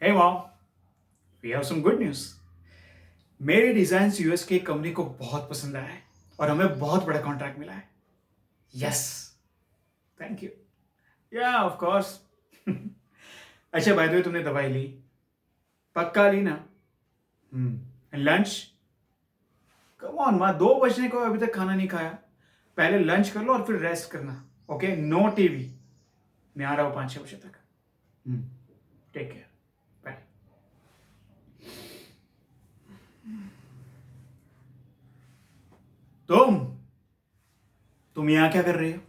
Hey mom, we have some good news. मेरे design US की company को बहुत पसंद आया है और हमें बहुत बड़ा कॉन्ट्रैक्ट मिला है. Yes, thank you. या ऑफ कोर्स. अच्छा बाय द वे, तुमने दवाई ली? पक्का ली ना? लंच? कम ऑन माँ, 2 बजने को अभी तक खाना नहीं खाया. पहले लंच कर लो और फिर रेस्ट करना. Okay, no TV. मैं आ रहा हूँ 5-6 बजे तक. Take care. बाय. तुम तुम यहाँ क्या कर रही हो?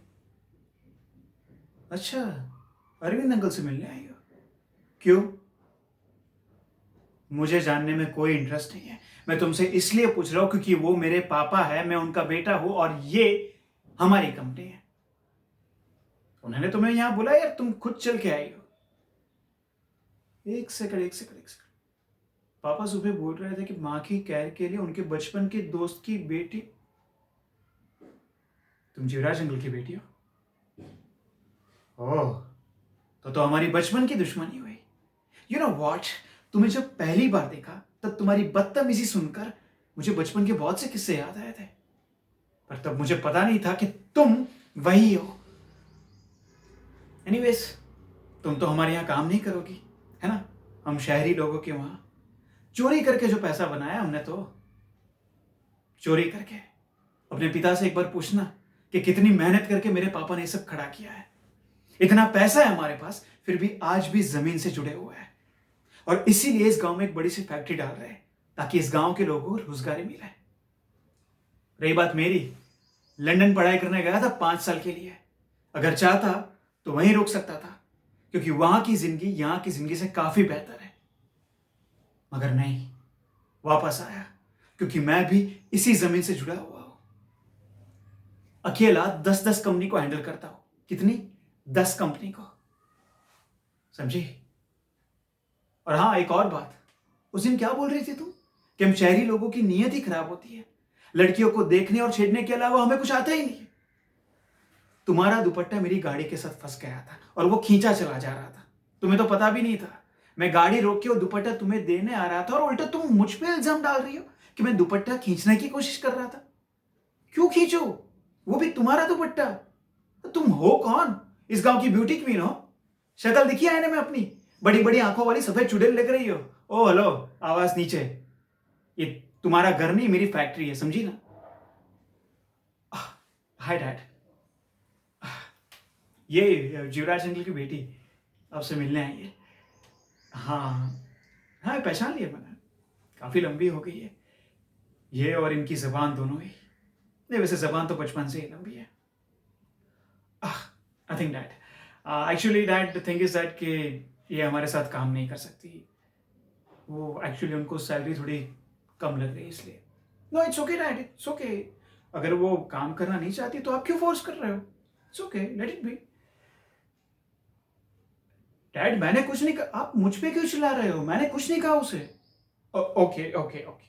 अच्छा, अरविंद अंकल से मिलने आई हो? क्यों? मुझे जानने में कोई इंटरेस्ट नहीं है. मैं तुमसे इसलिए पूछ रहा हूं क्योंकि वो मेरे पापा है, मैं उनका बेटा हूं और ये हमारी कंपनी है. उन्होंने तुम्हें यहां बुलाया या तुम खुद चल के आई हो? एक सेकंड, एक सेकंड, एक सेकंड. पापा सुबह बोल रहे थे कि माँ की केयर के लिए उनके बचपन के दोस्त की बेटी. तुम जीवराज अंकल की बेटी हो? ओह, तो हमारी बचपन की दुश्मनी हुई. यू नो वॉट, तुम्हें जब पहली बार देखा तब तुम्हारी बदतमीजी सुनकर मुझे बचपन के बहुत से किस्से याद आए थे. पर तब मुझे पता नहीं था कि तुम वही हो. एनीवेज, तुम तो हमारे यहाँ काम नहीं करोगी, है ना? हम शहरी लोगों के वहां चोरी करके जो पैसा बनाया हमने, तो चोरी करके. अपने पिता से एक बार पूछना कि कितनी मेहनत करके मेरे पापा ने ये सब खड़ा किया है. इतना पैसा है हमारे पास, फिर भी आज भी जमीन से जुड़े हुए हैं. और इसीलिए इस गांव में एक बड़ी सी फैक्ट्री डाल रहे हैं ताकि इस गांव के लोगों को रोजगारी मिले. रही बात मेरी, लंदन पढ़ाई करने गया था 5 साल के लिए. अगर चाहता तो वहीं रुक सकता था क्योंकि वहां की जिंदगी यहां की जिंदगी से काफी बेहतर है. मगर नहीं, वापस आया क्योंकि मैं भी इसी जमीन से जुड़ा हुआ हूं. अकेला 10-10 कंपनी को हैंडल करता हूं. कितनी? 10 कंपनी को. समझी? और हाँ, एक और बात. उस दिन क्या बोल रही थी तुम कि हम शहरी लोगों की नीयत ही खराब होती है, लड़कियों को देखने और छेड़ने के अलावा हमें कुछ आता ही नहीं. तुम्हारा दुपट्टा मेरी गाड़ी के साथ फंस गया था और वो खींचा चला जा रहा था. तुम्हें तो पता भी नहीं था. मैं गाड़ी रोक के वो दुपट्टा तुम्हें देने आ रहा था और उल्टा तुम मुझ पे इल्जाम डाल रही हो कि मैं दुपट्टा खींचने की कोशिश कर रहा था. क्यों खींचो? वो भी तुम्हारा दुपट्टा. तुम हो कौन? इस गांव की ब्यूटी क्वीन हो? शक्ल दिखी आईने में अपनी? बड़ी बड़ी आंखों वाली सफेद चुड़ैल लग रही हो. ओ हेलो, आवाज नीचे. ये तुम्हारा घर नहीं, मेरी फैक्ट्री है, समझी ना? Hi dad. ये जीवराज अंकल की बेटी आपसे मिलने आई है. हाँ हाँ, पहचान लिया मैंने. काफी लंबी हो गई है ये, और इनकी जबान दोनों ही. नहीं, वैसे जबान तो बचपन से ही लंबी है. I think dad, actually dad, the thing is that कि ये हमारे साथ काम नहीं कर सकती. वो एक्चुअली उनको सैलरी थोड़ी कम लग रही है इसलिए. No, it's okay dad, it's okay. अगर वो काम करना नहीं चाहती तो आप क्यों फोर्स कर रहे हो? It's okay, let it be. Dad, मैंने कुछ नहीं कहा. आप मुझ पे क्यों चिल्ला रहे हो? मैंने कुछ नहीं कहा उसे. Okay okay okay.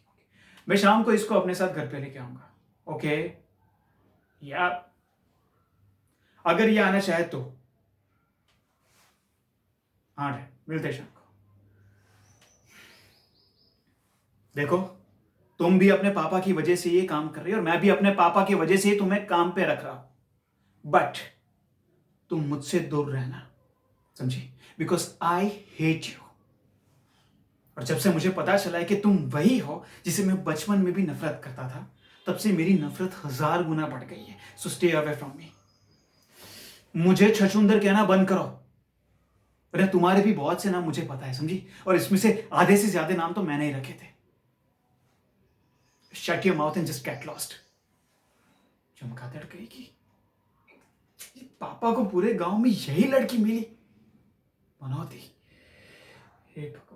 मैं शाम को इसको अपने साथ घर पे लेके आऊंगा. ओके? या अगर ये आना चाहे तो. हाँ डैड, मिलते हैं शाम को. देखो, तुम भी अपने पापा की वजह से ये काम कर रही हो और मैं भी अपने पापा की वजह से ही तुम्हें काम पे रख रहा हूं. बट तुम मुझसे दूर रहना, समझी? Because I hate you. और जब से मुझे पता चला है कि तुम वही हो जिसे मैं बचपन में भी नफरत करता था, तब से मेरी नफरत 1000 गुना बढ़ गई है. So stay away from me. मुझे छछूंदर कहना बंद करो. अरे तुम्हारे भी बहुत से नाम मुझे पता है, समझी? और इसमें से आधे से ज्यादा नाम तो मैंने ही रखे थे. Shut your mouth and just get lost. चमगादड़ कहेगी. पापा को पूरे गांव में यही लड़की मिली, मनोती. हे भगवान.